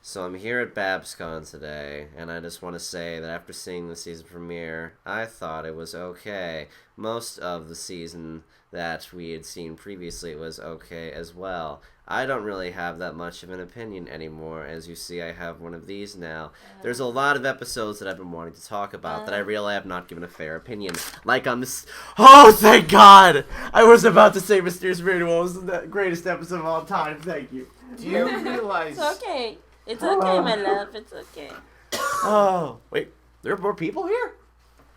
So I'm here at BABScon today, and I just want to say that after seeing the season premiere, I thought it was okay. Most of the season that we had seen previously was okay as well. I don't really have that much of an opinion anymore. As you see, I have one of these now. There's a lot of episodes that I've been wanting to talk about that I really have not given a fair opinion. Like on this... Oh, thank God! I was about to say Mysterious Miracle was the greatest episode of all time. Thank you. Do you realize... It's okay. It's okay, my love. It's okay. Oh, wait. There are more people here?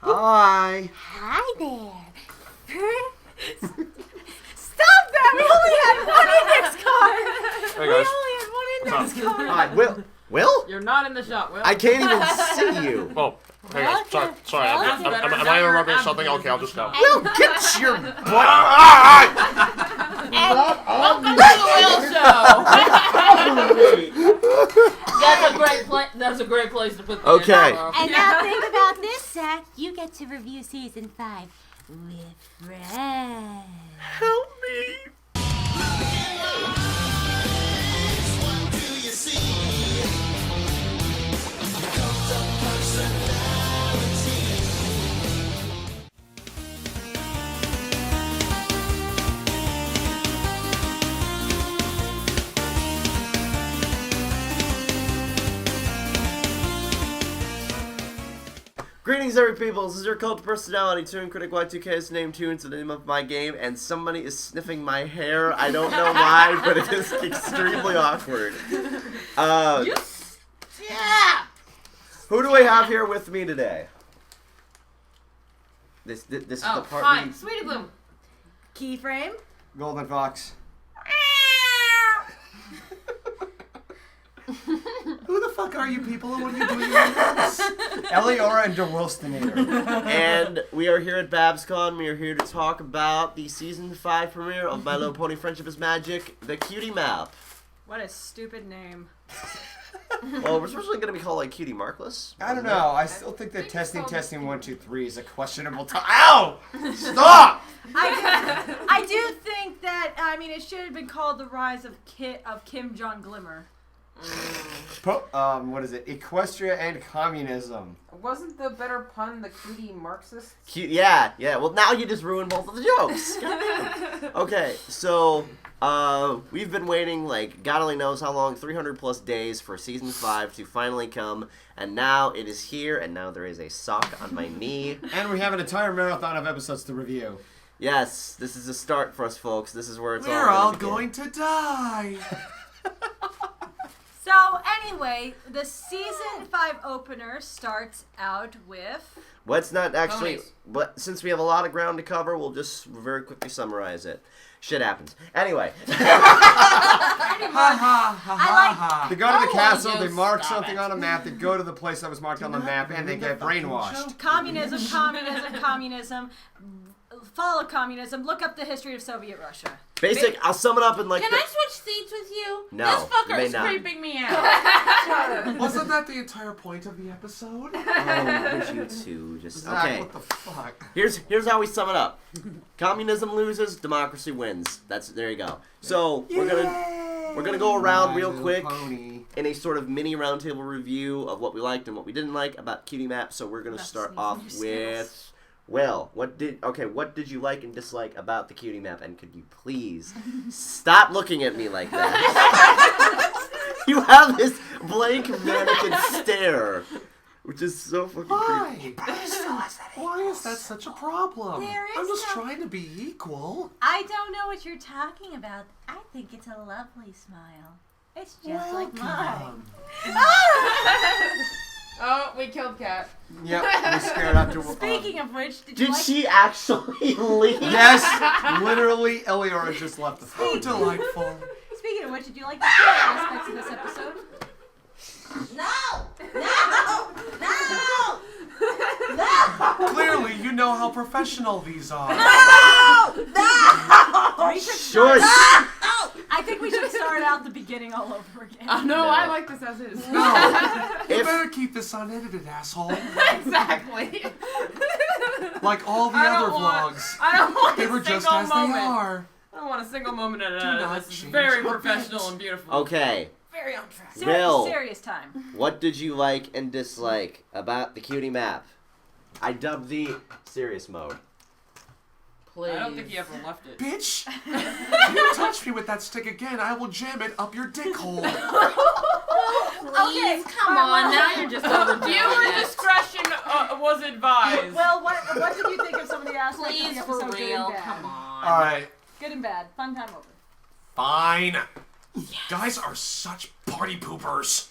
Hi. Hi there. Stop that! We only had one index card! Hey We guys. only had one index card! Hi, Will. Will? You're not in the shot, Will. I can't even see you. Oh, hey guys. Okay. Sorry. That's Am better. I interrupting something? Okay, I'll just go. Will, get your butt. Welcome to the Will Show. That's a great place to put the Okay. intro. And now think about this, Zach. You get to review season 5 with friends. Help me. Greetings, every people. This is your cult personality, ToonKriticY2K is named Toon. It's the name of my game, and somebody is sniffing my hair. I don't know why, but it is extremely awkward. Yeah. Who do I have here with me today? This is the part. Hi, Sweetie Bloom. Keyframe. Golden Fox. Who the fuck are you people? What are you doing with this? Eliora and DeWilstonator. And we are here at BABScon. We are here to talk about the season 5 premiere of My Little Pony Friendship is Magic, the Cutie Map. What a stupid name. Well, we're supposed to going to be called like Cutie Markless. I don't know. I still think that testing 1, 2, 3 is a questionable time. Ow! Stop! I do think that, I mean, it should have been called The Rise of Kim Jong Glimmer. What is it? Equestria and communism. Wasn't the better pun the cutie Marxist? Yeah. Well, now you just ruined both of the jokes. Okay, so we've been waiting like God only knows how long, 300 plus days for season 5 to finally come, and now it is here, and now there is a sock on my knee. And we have an entire marathon of episodes to review. Yes, this is a start for us, folks. This is where it's We're all going to die. So, anyway, the season 5 opener starts out with... Let's not actually, Ponies. but since we have a lot of ground to cover, we'll just very quickly summarize it. Shit happens. Anyway. They go to the castle, you they mark stop something it. on a map, they go to the place that was marked on the map, and they get brainwashed. Communism. Follow communism. Look up the history of Soviet Russia. I'll sum it up in like Can I switch seats with you? No, This you may fucker's not. creeping me out. Wasn't that the entire point of the episode? Oh, would you two just... Zach, Okay. what the fuck? Here's how we sum it up. Communism loses, democracy wins. There you go. So we're gonna go around My real Little quick Pony. in a sort of mini roundtable review of what we liked and what we didn't like about Cutie Map. So we're gonna start off with Will. What did you like and dislike about the Cutie Map? And could you please stop looking at me like that? You have this blank mannequin stare, which is so fucking creepy. Why is that such a problem? There I'm is just no- trying to be equal. I don't know what you're talking about. I think it's a lovely smile. It's just like mine. Oh, we killed Cat. Yep, we scared up to Speaking of which, did you Did like... she actually leave? Yes, literally, Eliora just left the Oh, phone. delightful. Speaking of which, did you like the story aspects of this episode? Clearly, you know how professional these are. We should Sure. I think we should start out the beginning all over again. Oh, no, No. I like this as is. You If- better keep this unedited, asshole. Exactly. Like all the I other don't want- vlogs. I don't want They a were just single as moment. they are. I don't want a single moment at Do a not This is change very a professional bit. and beautiful. Okay, Very on track. Mel. Serious time. What did you like and dislike about the Cutie Map? I dubbed the serious mode. Please. I don't think he ever left it. Bitch! If you touch me with that stick again, I will jam it up your dick hole. Please, come on. Now you're just overdoing Viewer it. discretion was advised. Well, what did you think of some of the aspects Please, of the for episode? Good real. and bad? Come on. Alright, Good and bad. Fun time over. fine. Guys are such party poopers.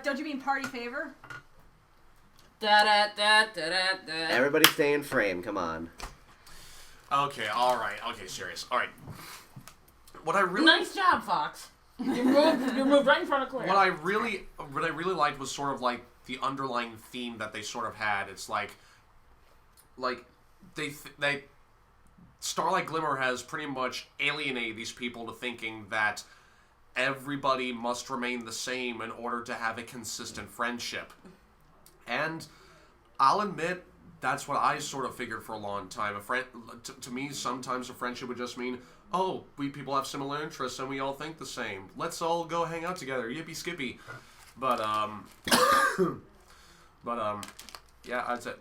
Don't you mean party favor? Da da da da da da. Everybody stay in frame, come on. Okay, alright. Okay, serious. Alright. What I really... Nice job, Fox. You moved right in front of Claire. What I really liked was sort of like the underlying theme that they sort of had. It's like they Starlight Glimmer has pretty much alienated these people to thinking that everybody must remain the same in order to have a consistent friendship. And I'll admit that's what I sort of figured for a long time. A friend, to me, sometimes a friendship would just mean, oh, we people have similar interests and we all think the same. Let's all go hang out together. Yippee skippy. But yeah, that's it.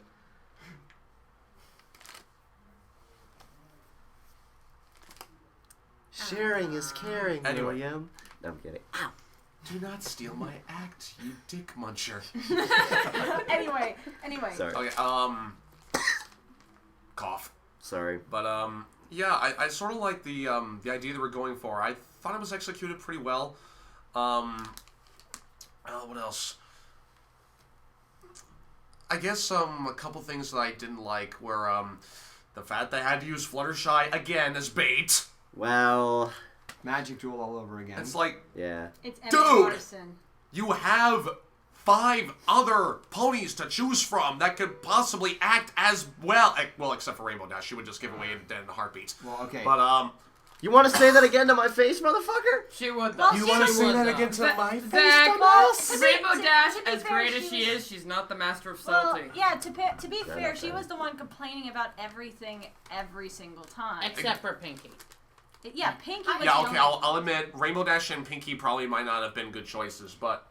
Sharing is caring, Anyway. William. No, I'm kidding. Ow. Do not steal my act, you dick muncher. Anyway. Sorry. Okay, cough. Sorry. But yeah, I sort of like the idea that we're going for. I thought it was executed pretty well. What else? I guess a couple things that I didn't like were the fact they had to use Fluttershy again as bait. Well, Magic Duel all over again. It's like, yeah. It's Dude! Emma Morrison. you have 5 other ponies to choose from that could possibly act as well. Well, except for Rainbow Dash, she would just give away in a heartbeat. Well, okay. But You want to say that again to my face, motherfucker? She would Well, though. you she want to was- say that though. again to my face, Zach, dumbass? Rainbow Dash, to be as fair, great as she she was- is, she's not the master of Well, salty. yeah. To be No, fair, not she fair. was the one complaining about everything every single time. Except for Pinky. Yeah, Pinky was Yeah, the okay, only- I'll admit, Rainbow Dash and Pinky probably might not have been good choices, but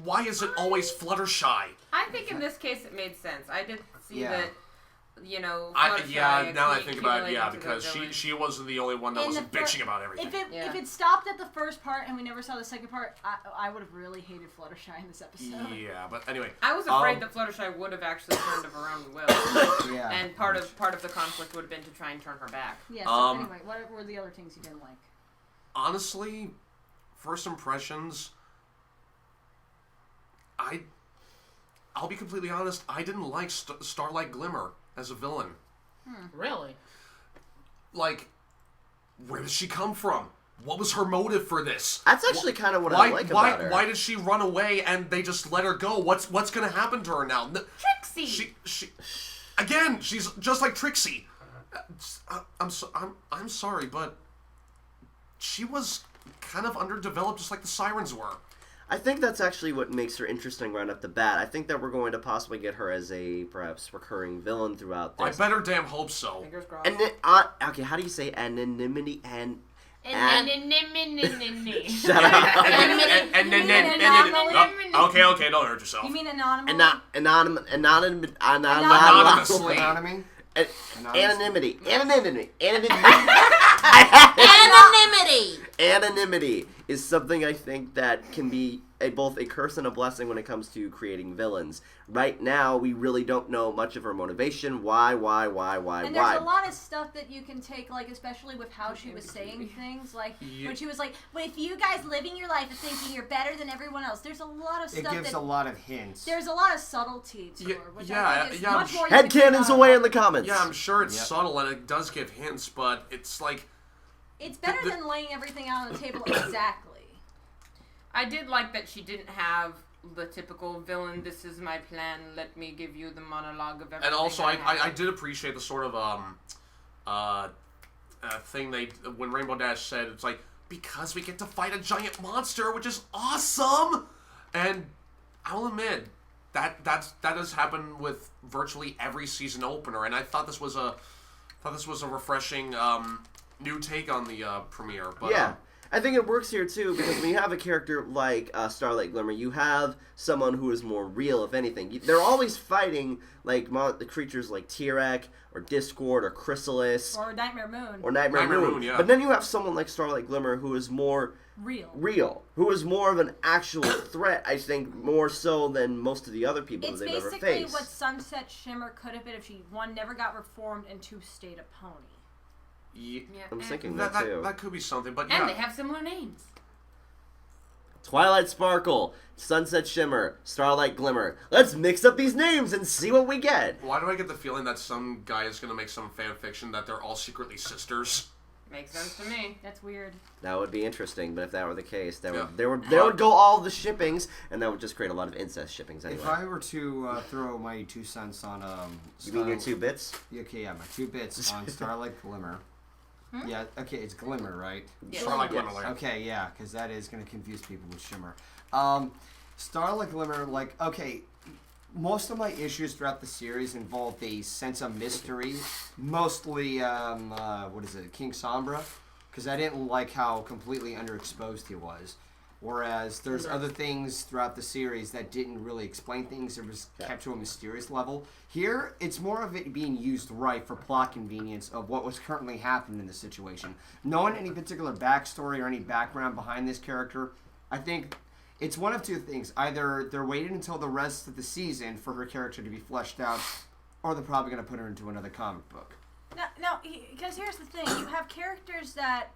why is it always Fluttershy? I think in this case it made sense. I did see Yeah. that, you know, Now Fluttershy that I think about it, accumulating yeah, to the because villain. she wasn't the only one that In wasn't the fir- bitching about everything. If it stopped at the first part and we never saw the second part, I would have really hated Fluttershy in this episode. Yeah, but anyway. I was afraid that Fluttershy would have actually turned him around and will, Yeah. and part of the conflict would have been to try and turn her back. Yeah. So anyway, what were the other things you didn't like? Honestly, first impressions, I'll be completely honest, I didn't like Starlight Glimmer as a villain. Really? Like, where did she come from? What was her motive for this? That's actually kind of what I like about her. Why did she run away and they just let her go? What's gonna happen to her now? Trixie! She again, she's just like Trixie. I'm sorry, but she was kind of underdeveloped, just like the Sirens were. I think that's actually what makes her interesting right off the bat. I think that we're going to possibly get her as a perhaps recurring villain throughout I this. better damn hope so. Fingers crossed. And okay, how do you say anonymity and shut up. Okay, don't hurt yourself. You mean anonymous? Anonymously. Anonymity. Anonymity is something I think that can be both a curse and a blessing when it comes to creating villains. Right now, we really don't know much of her motivation. Why? And there's a lot of stuff that you can take, like, especially with how she was saying things, like, when she was like, well, if you guys living your life is thinking you're better than everyone else, there's a lot of It stuff gives a lot of hints. there's a lot of subtlety to her, which I think is yeah, much more you can Headcanons pick away up. in the comments. Yeah, I'm sure it's Yep. subtle and it does give hints, but it's like... It's better than laying everything out on the table exactly. I did like that she didn't have the typical villain, this is my plan, let me give you the monologue of everything. And also, I I did appreciate the sort of thing when Rainbow Dash said, it's like, because we get to fight a giant monster, which is awesome! And I'll admit, that does happen with virtually every season opener, and I thought this was a refreshing new take on the premiere. But, Yeah. I think it works here too because when you have a character like Starlight Glimmer, you have someone who is more real. If anything, they're always fighting like the creatures like T-Rex or Discord or Chrysalis Or Nightmare Moon. or Nightmare Moon. Yeah. But then you have someone like Starlight Glimmer who is more real, who is more of an actual threat. I think more so than most of the other people It's that they've ever basically faced. what Sunset Shimmer could have been if she, one, never got reformed, and two, stayed a pony. Yeah, I'm thinking that too. That could be something, but And they have similar names. Twilight Sparkle, Sunset Shimmer, Starlight Glimmer. Let's mix up these names and see what we get. Why do I get the feeling that some guy is going to make some fan fiction that they're all secretly sisters? Makes sense to me. That's weird. That would be interesting, but if that were the case, Yeah. there would go all the shippings, and that would just create a lot of incest shippings anyway. If I were to throw my 2 cents on You mean your 2 bits? Okay, yeah, my 2 bits on Starlight Glimmer. Yeah, okay, it's Glimmer, right? Yeah. Starlight Yes. Glimmer. Okay, yeah, because that is going to confuse people with Shimmer. Starlight Glimmer, like, okay, most of my issues throughout the series involved a sense of mystery. Mostly, King Sombra? Because I didn't like how completely underexposed he was. Whereas there's other things throughout the series that didn't really explain things. It was kept to a mysterious level. Here, it's more of it being used right for plot convenience of what was currently happening in the situation. Knowing any particular backstory or any background behind this character, I think it's one of two things. Either they're waiting until the rest of the season for her character to be fleshed out, or they're probably going to put her into another comic book. No, because here's the thing. You have characters that,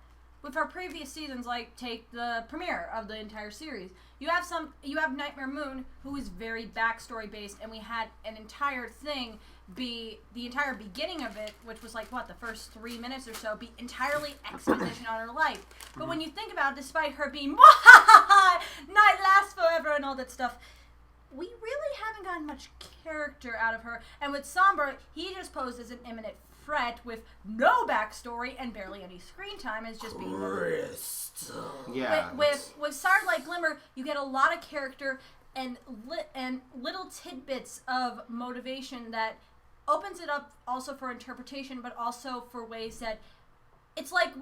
with our previous seasons, like take the premiere of the entire series, you have Nightmare Moon, who is very backstory based, and we had an entire thing be the entire beginning of it, which was like the first 3 minutes or so, be entirely exposition on her life. But when you think about it, despite her being night lasts forever and all that stuff, we really haven't gotten much character out of her. And with Sombra, he just posed as an imminent threat with no backstory and barely any screen time, as just being Yeah. with Starlight Glimmer, you get a lot of character and little tidbits of motivation that opens it up also for interpretation, but also for ways that it's like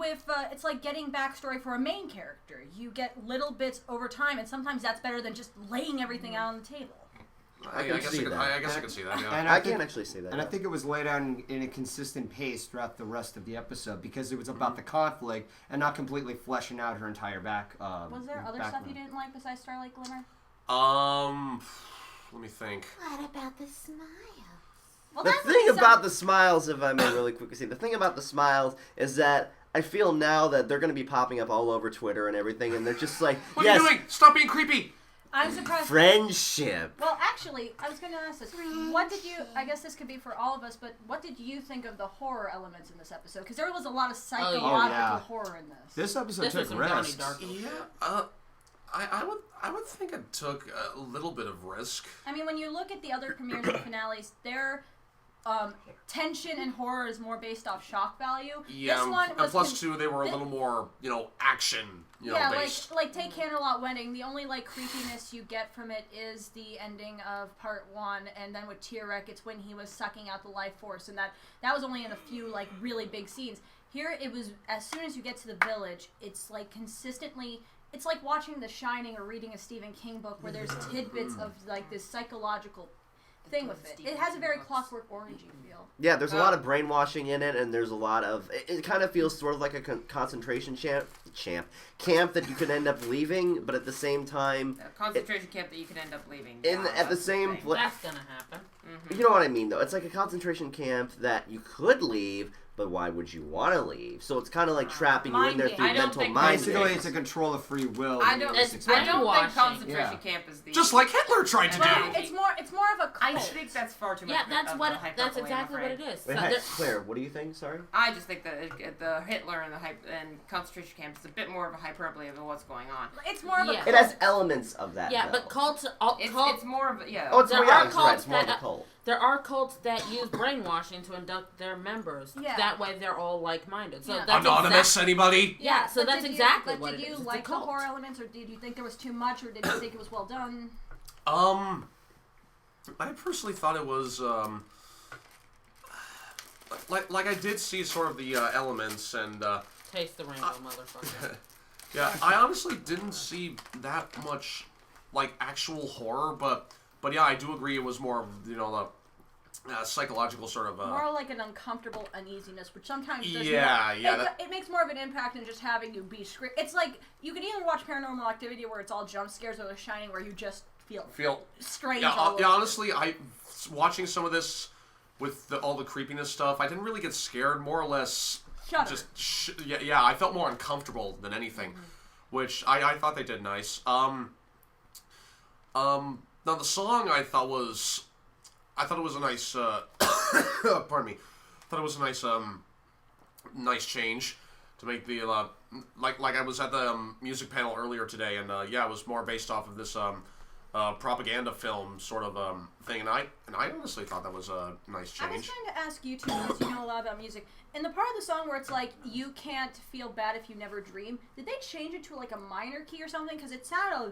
getting backstory for a main character. You get little bits over time, and sometimes that's better than just laying everything out on the table. I guess I can see that. Yeah. And I think- can actually see that. And I think it was laid out in a consistent pace throughout the rest of the episode because it was about the conflict and not completely fleshing out her entire back. Was there other stuff you didn't like besides Starlight Glimmer? Let me think. What about the smile? Well, The that's thing like about the smiles, if I may really quickly say, the thing about the smiles is that I feel now that they're going to be popping up all over Twitter and everything, and they're just like, What yes, are you doing? Stop being creepy! I'm surprised. friendship. Well, actually, I was going to ask this. What did you, I guess this could be for all of us, but what did you think of the horror elements in this episode? Because there was a lot of psychological horror in this. This episode This was took some Donnie risks. Darko. Yeah, I would think it took a little bit of risk. I mean, when you look at the other premieres and finales, their tension and horror is more based off shock value. Yeah, This one and was plus two, they were a little more, action, based. like take Candlelight Wedding. The only creepiness you get from it is the ending of part 1, and then with T-Rex, it's when he was sucking out the life force, and that was only in a few really big scenes. Here, it was as soon as you get to the village, it's consistently. It's like watching The Shining or reading a Stephen King book where there's tidbits of this psychological thing with it. It has a very Clockwork Orangey feel. Yeah, there's a lot of brainwashing in it, and there's a lot of... It kind of feels sort of like a concentration camp that you could end up leaving, but at the same time... A concentration camp that you could end up leaving. At the same... That's gonna happen. You know what I mean, though. It's like a concentration camp that you could leave, but why would you want to leave? So it's kind of like trapping you in there Mind through games. I don't mental think- mind Basically, games. it's a control of free will. I don't It's think brainwashing. concentration Yeah. camp is the... Just like Hitler tried to do. Well, it's more of a cult. I think that's far too much. Yeah, that's of what. the hyperbole, That's I'm exactly what afraid. it is. Wait, So hey, there- Claire, what do you think? Sorry? I just think that the Hitler and and concentration camp is a bit more of a hyperbole of what's going on. It's more of a Yeah. It has elements of that, yeah, though. but cults. It's more of a, Oh, it's There more, yeah, are it's right. cults It's more of a that- cult. There are cults that use brainwashing to induct their members. Yeah. That way, they're all like-minded. So Yeah. that's Anonymous, anybody? Yeah, so but that's did exactly you, what but it did is. you It's a like the cult. horror elements, or did you think there was too much, or did you think it was well done? I personally thought it was, like I did see sort of the elements and, Taste the rainbow, motherfucker. Yeah, I honestly didn't see that much, like, actual horror, but yeah, I do agree it was more, you know, the psychological sort of... more like an uncomfortable uneasiness, which sometimes does it makes more of an impact than just having you be screamed. It's like, you can either watch Paranormal Activity where it's all jump scares, or The Shining where you just feel strange. Yeah, honestly, watching some of this with all the creepiness stuff, I didn't really get scared, more or less... Shudder. Yeah, I felt more uncomfortable than anything, which I thought they did nice. Now the song I thought it was a nice, pardon me, thought it was a nice, nice change to make the, like I was at the music panel earlier today, and yeah, it was more based off of this, propaganda film sort of thing, and I honestly thought that was a nice change. I was trying to ask you two, since you know a lot about music. In the part of the song where it's like, you can't feel bad if you never dream, did they change it to like a minor key or something? Because it sounded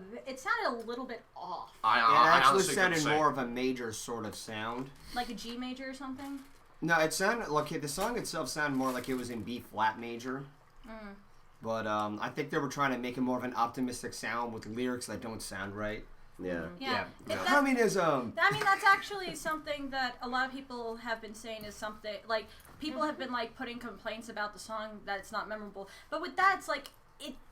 a little bit off. It I actually honestly couldn't sounded say. more of a major sort of sound. Like a G major or something? No, it sounded like the song itself sounded more like it was in B flat major. But I think they were trying to make it more of an optimistic sound with lyrics that don't sound right. Yeah. Yeah. Communism. I mean, that's actually something that a lot of people have been saying is something, like, people have been, like, putting complaints about the song that it's not memorable. But with that, it's like,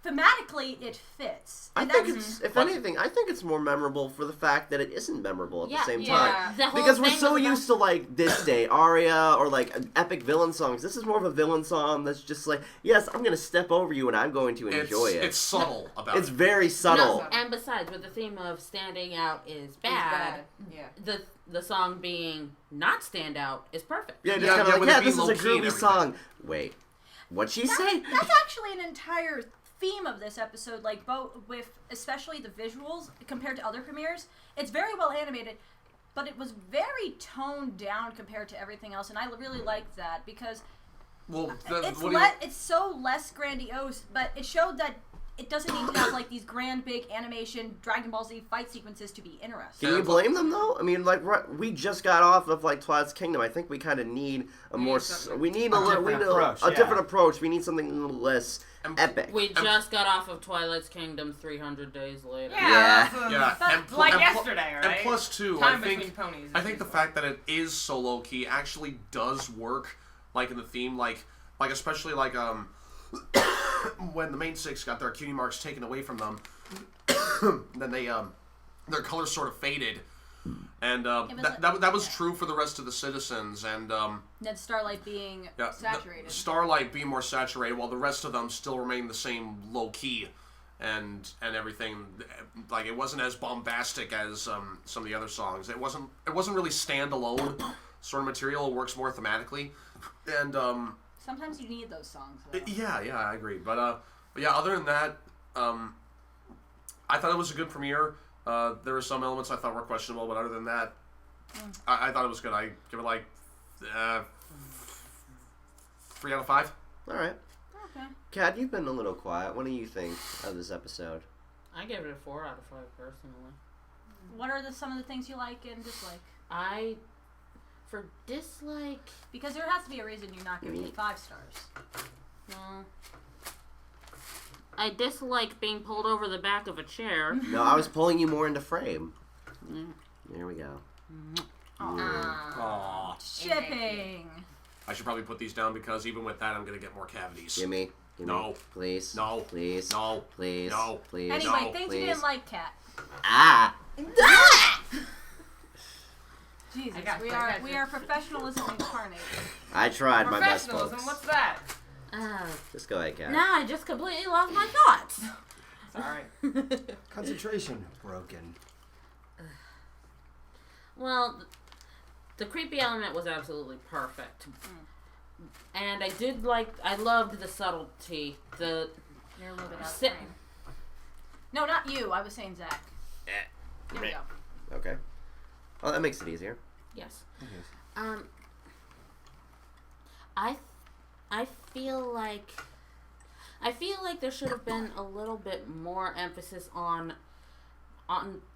thematically, it fits. I think it's, if anything, I think it's more memorable for the fact that it isn't memorable at the same time. The whole Because we're thing so was used to, like, This Day Aria or, like, epic villain songs. This is more of a villain song that's just like, yes, I'm going to step over you and I'm going to enjoy it. It's subtle about it. It's very subtle. No, and besides, with the theme of standing out is bad, Yeah. the song being not stand out is perfect. Yeah, just Yeah, kind of yeah, like, with it yeah, being this is a low-key and groovy everything. song. Wait, what'd she say? That's actually an entire theme of this episode, like, both with especially the visuals compared to other premieres. It's very well animated, but it was very toned down compared to everything else, and I really liked that because Well, it's so less grandiose, but it showed that it doesn't need to have like these grand big animation Dragon Ball Z fight sequences to be interesting. Can you blame them though? I mean, like we just got off of like Twilight's Kingdom. I think we kind of need a more. We need a different approach. We need something a little less epic. We just got off of Twilight's Kingdom 300 days later. Yeah. Like yesterday, right? And plus, too, Time I think between ponies. I think the fact that it is so low key actually does work, like in the theme, like especially like when the main six got their cutie marks taken away from them, then they their colors sort of faded, and that was true for the rest of the citizens, and Ned Starlight being saturated. Starlight being more saturated, while the rest of them still remain the same low key, and everything. Like it wasn't as bombastic as some of the other songs. It wasn't really standalone sort of material. It works more thematically, and sometimes you need those songs, though. Yeah, I agree. But yeah, other than that, I thought it was a good premiere. There were some elements I thought were questionable, but other than that, I thought it was good. I give it like 3 out of 5. All right. Okay. Kat, you've been a little quiet. What do you think of this episode? I gave it a 4 out of 5 personally. What are some of the things you like and dislike? For dislike, because there has to be a reason you're not giving it 5 stars. well, I dislike being pulled over the back of a chair. No, I was pulling you more into frame. There we go. Aww. Shipping. I should probably put these down because even with that, I'm gonna get more cavities. Gimme. No. Please. No. Please. No. Please. No. Please. Anyway, No, things please. you didn't like, Kat. Ah! Jesus, I we are professionalism incarnate. I tried my best, Professionalism, folks. what's that? Just go ahead, Kat. Now I just completely lost my thoughts. It's alright. Concentration broken. Well, the creepy element was absolutely perfect. And I loved the subtlety. You're a little bit out of frame. No, not you. I was saying Zach. There we go. Okay. Oh, that makes it easier. Yes. I feel like there should have been a little bit more emphasis on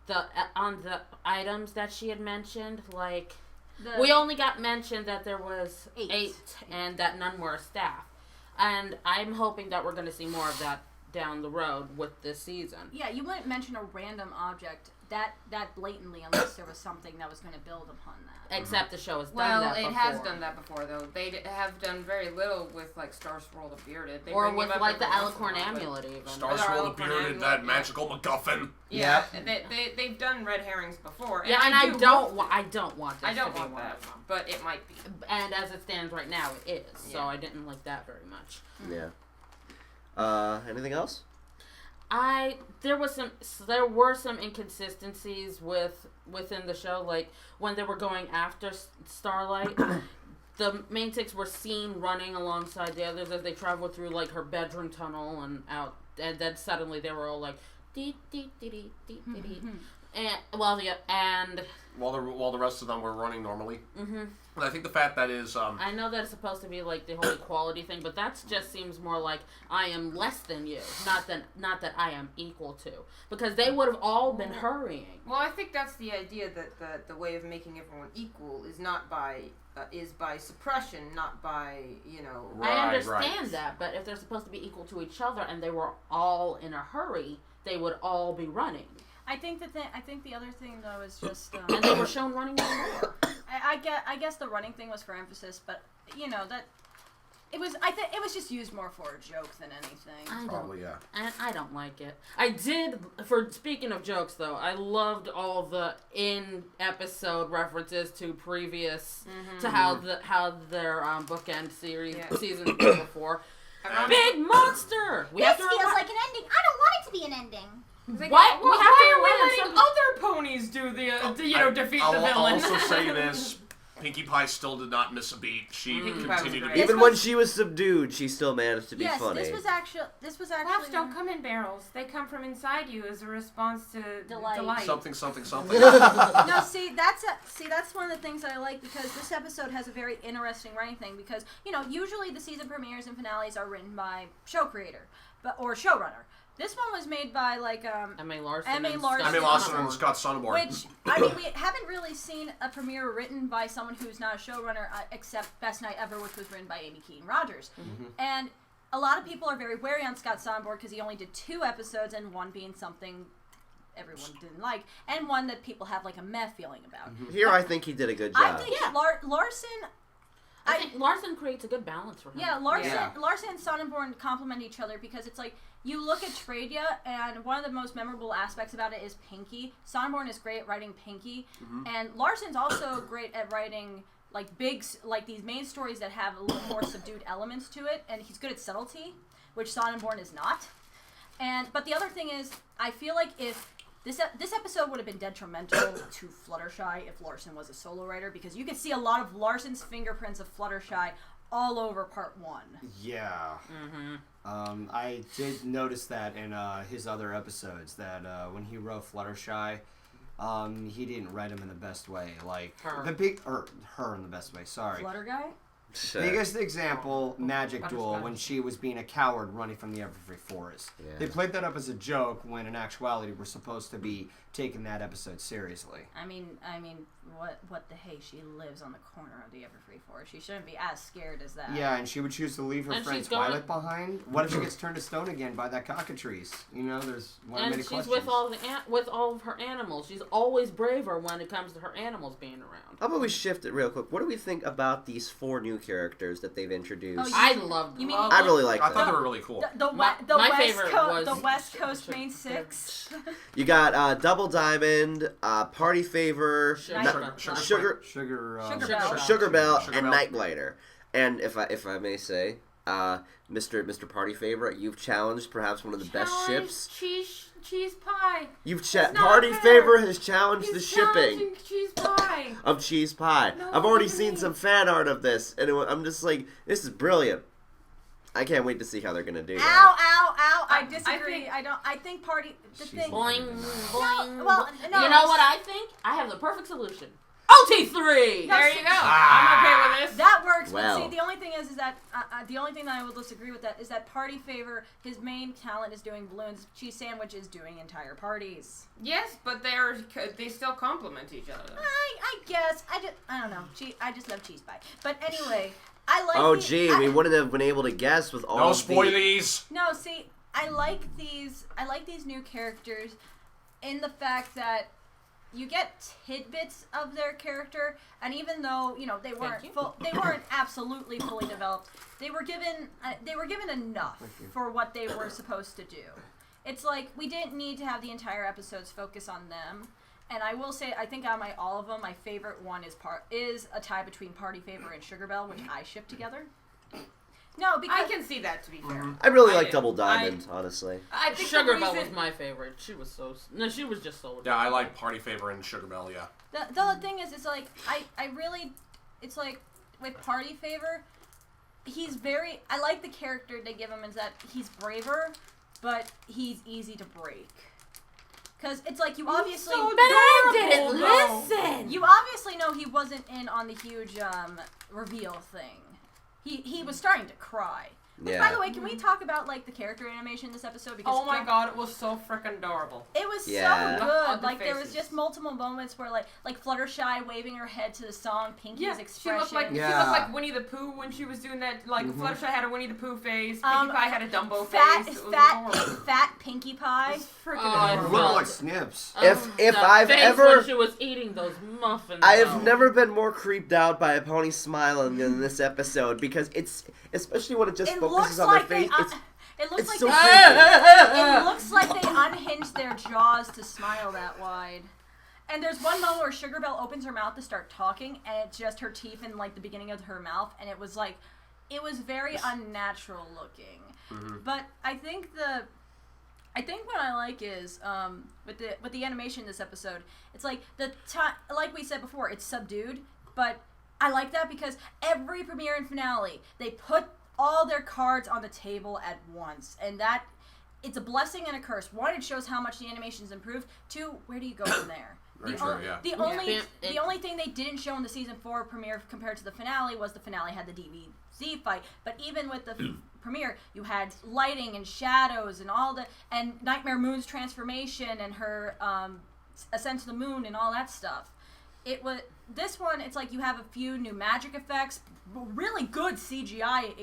the items that she had mentioned. Like we only got mentioned that there was 8 and that none were a staff. And I'm hoping that we're going to see more of that down the road with this season. Yeah, you wouldn't mention a random object that blatantly unless there was something that was going to build upon that. Except the show has done Well, that it before. has done that before, though. They have done very little with, like, Star Swirl the Bearded. They Or bring with, him up like, the every once in a Alicorn while, but- Amulet, even. Star Or Swirl the Alicorn Bearded, Amulet, that yeah. magical MacGuffin. Yeah, they've done red herrings before. Yeah, and I don't want this I don't to be want one that, of them. but it might be. And as it stands right now, it is. So Yeah. I didn't like that very much. Yeah. Anything else? There were some inconsistencies within the show, like when they were going after Starlight. The main six were seen running alongside the others as they traveled through like her bedroom tunnel and out, and then suddenly they were all like dee dee dee dee dee dee dee. And While the rest of them were running normally. mm-hmm. And I think the fact that is I know that it's supposed to be like the whole equality thing, but that just seems more like I am less than you, not that I am equal to, because they would have all been hurrying. Well, I think that's the idea, that the way of making everyone equal is not by by suppression, not by, you know. I understand that, but if they're supposed to be equal to each other and they were all in a hurry, they would all be running. I think the other thing though is just And they were shown running more. I guess the running thing was for emphasis, but you know that it was it was just used more for a joke than anything. Probably, yeah. And I don't like it. Speaking of jokes though, I loved all the in-episode references to previous, to how their bookend series seasons were before. Big monster! We have This to feels remind- like an ending. I don't want it to be an ending. Like, What? Why, We have to are we remind letting other ponies do the defeat the villain? I'll also say this. Pinkie Pie still did not miss a beat. She Pinkie Pie was continued to great. be... Even when she was subdued, she still managed to be Yes, funny. this was actually Laughs don't come in barrels. They come from inside you as a response to Delight. Something. No, see that's one of the things that I like, because this episode has a very interesting writing thing, because you know usually the season premieres and finales are written by show creator, or showrunner. This one was made by like M.A. Larson M.A. and Larson. I mean, Lawson and Scott Sonneborn. which I mean we haven't really seen a premiere written by someone who's not a showrunner except Best Night Ever, which was written by Amy Keaton Rogers. And a lot of people are very wary on Scott Sonneborn because he only did 2 episodes, and one being something everyone didn't like, and one that people have like a meh feeling about. Here, I think he did a good job. I think Larson. I think Larson creates a good balance for him. Yeah, Larson and Sonnenborn complement each other, because it's like you look at Tradia, and one of the most memorable aspects about it is Pinky. Sonnenborn is great at writing Pinky, and Larson's also great at writing like these main stories that have a little more subdued elements to it, and he's good at subtlety, which Sonnenborn is not. But the other thing is, I feel like if this episode would have been detrimental to Fluttershy if Larson was a solo writer, because you can see a lot of Larson's fingerprints of Fluttershy all over part 1. Yeah. I did notice that in his other episodes, that when he wrote Fluttershy, he didn't write him in the best way. Like her in the best way. Sorry. Flutter guy. Biggest example, Magic Duel, when she was being a coward running from the Everfree Forest. Yeah. They played that up as a joke when in actuality we're supposed to be taking that episode seriously. I mean, what the hey? She lives on the corner of the Everfree Forest. She shouldn't be as scared as that. Yeah, and she would choose to leave her And friend she's going- Twilight behind. What if she gets turned to stone again by that cockatrice? You know, there's one of And many she's questions. with all of her animals. She's always braver when it comes to her animals being around. How about we shift it real quick? What do we think about these 4 new characters that they've introduced? Oh, I love them. You mean- I really like I them. thought they were really cool. My favorite was the West Coast main 6. You got Double Diamond, Party Favor, Sugar Sugar Bell, Sugar and Bell. Night Glider. And if I may say, Mr. Party Favor, you've challenged perhaps one of the best ships. Cheese pie. You've not Party fair. Favor has challenged He's the shipping challenging cheese pie. of Cheese Pie. No, I've already what do seen you some fan art of this, and I'm just like, this is brilliant. I can't wait to see how they're gonna do that. Ow! I disagree. I think party. The She's thing. Boing, boing. well, no. You know what I think? I have the perfect solution. OT3. No, There see- you go. I'm okay with this. That works, Well. but see, the only thing is that the only thing that I will disagree with that is that Party Favor, his main talent is doing balloons. Cheese Sandwich is doing entire parties. Yes, but they still complement each other. I guess I don't know. I just love cheese pie. But anyway, I like. Oh the- gee, we wouldn't have been able to guess with all No the... spoilies. No, see, I like these new characters in the fact that you get tidbits of their character, and even though they weren't absolutely fully developed, they were given enough for what they were supposed to do. It's like we didn't need to have the entire episodes focus on them. And I will say, I think out of all of them, my favorite one is a tie between Party Favor and Sugar Belle, which I ship together. No, because I can see that, to be fair. I really like I- Double Diamond, honestly. I think Sugar the Belle reason- was my favorite. She was she was just so. Yeah, I like Party Favor and Sugar Belle. Yeah. the thing is, it's like it's like with Party Favor, I like the character they give him is that he's braver, but he's easy to break. Because it's like you obviously... But I didn't listen! You obviously know he wasn't in on the huge reveal thing. He was starting to cry. Which, by the way, can we talk about like the character animation in this episode? Because Oh my god, it was so freaking adorable. it was Yeah. so On good. the Like there was faces. just multiple moments where like Fluttershy waving her head to the song, Pinky's Yeah, she expression. looked like Winnie the Pooh when she was doing that. Like Fluttershy had a Winnie the Pooh face, Pinkie Pie had a Dumbo fat, face. It was fat, adorable. fat Pinkie Pie. It was freaking I You adorable. look like Snips. If The I've face ever- when she was eating those muffins. I have never been more creeped out by a pony smiling than this episode because it's, especially when it just It focuses looks on like their face. it looks it's like so it looks like they unhinged their jaws to smile that wide. And there's one moment where Sugar Belle opens her mouth to start talking, and it's just her teeth in like the beginning of her mouth, and it was very unnatural looking. But I think what I like is with the animation in this episode, it's like like we said before, it's subdued, but I like that because every premiere and finale they put all their cards on the table at once, and that it's a blessing and a curse. One, it shows how much the animation's improved. Two, where do you go from there? Very true, yeah. The only thing they didn't show in the season 4 premiere compared to the finale was the finale had the DBZ fight. But even with the premiere, you had lighting and shadows and Nightmare Moon's transformation and her ascent to the moon and all that stuff. This one, it's like you have a few new magic effects, really good CGI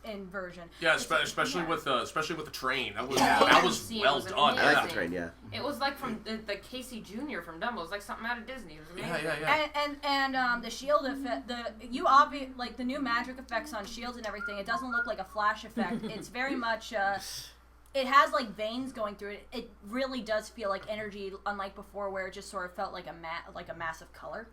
in version. Yeah, It's especially yeah. with the train. That was Yeah, well it was done. I like amazing. the train, yeah. It was like from the Casey Jr. from Dumbo. It was like something out of Disney. It was amazing. Yeah. The shield effect, the new magic effects on shields and everything. It doesn't look like a flash effect. It's very much. It has like veins going through it. It really does feel like energy, unlike before, where it just sort of felt like a massive color.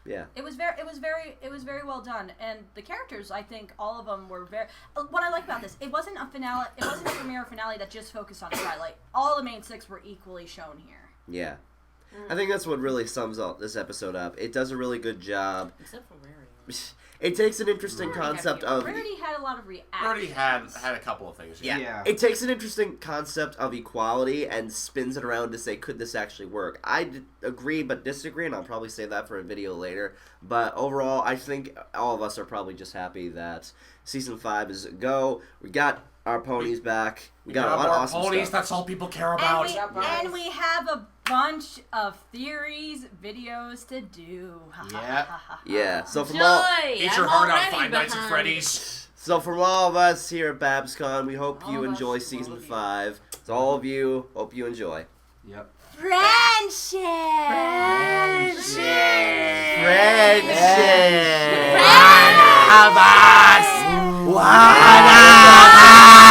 Yeah. It was very well done, and the characters, I think, all of them were very. What I like about this, it wasn't a finale. It wasn't a premiere finale that just focused on Twilight. All the main 6 were equally shown here. Yeah. I think that's what really sums up this episode up. It does a really good job. Except for Rarity. It takes an interesting concept of... Rarity had a lot of reactions. Already had a couple of things. Yeah. It takes an interesting concept of equality and spins it around to say, could this actually work? I agree but disagree, and I'll probably say that for a video later. But overall, I think all of us are probably just happy that Season 5 is a go. We got our ponies back. We got a lot of awesome ponies. stuff. That's all people care about. And we have a bunch of theories, videos to do. Yeah. Yeah, so Joy! from all... Eat your heart out, Five Nights at Freddy's. So from all of us here at BABScon, we hope you enjoy Season 5. To all of you, hope you enjoy. Yep. Friendship! Friendship! One of us! One of us!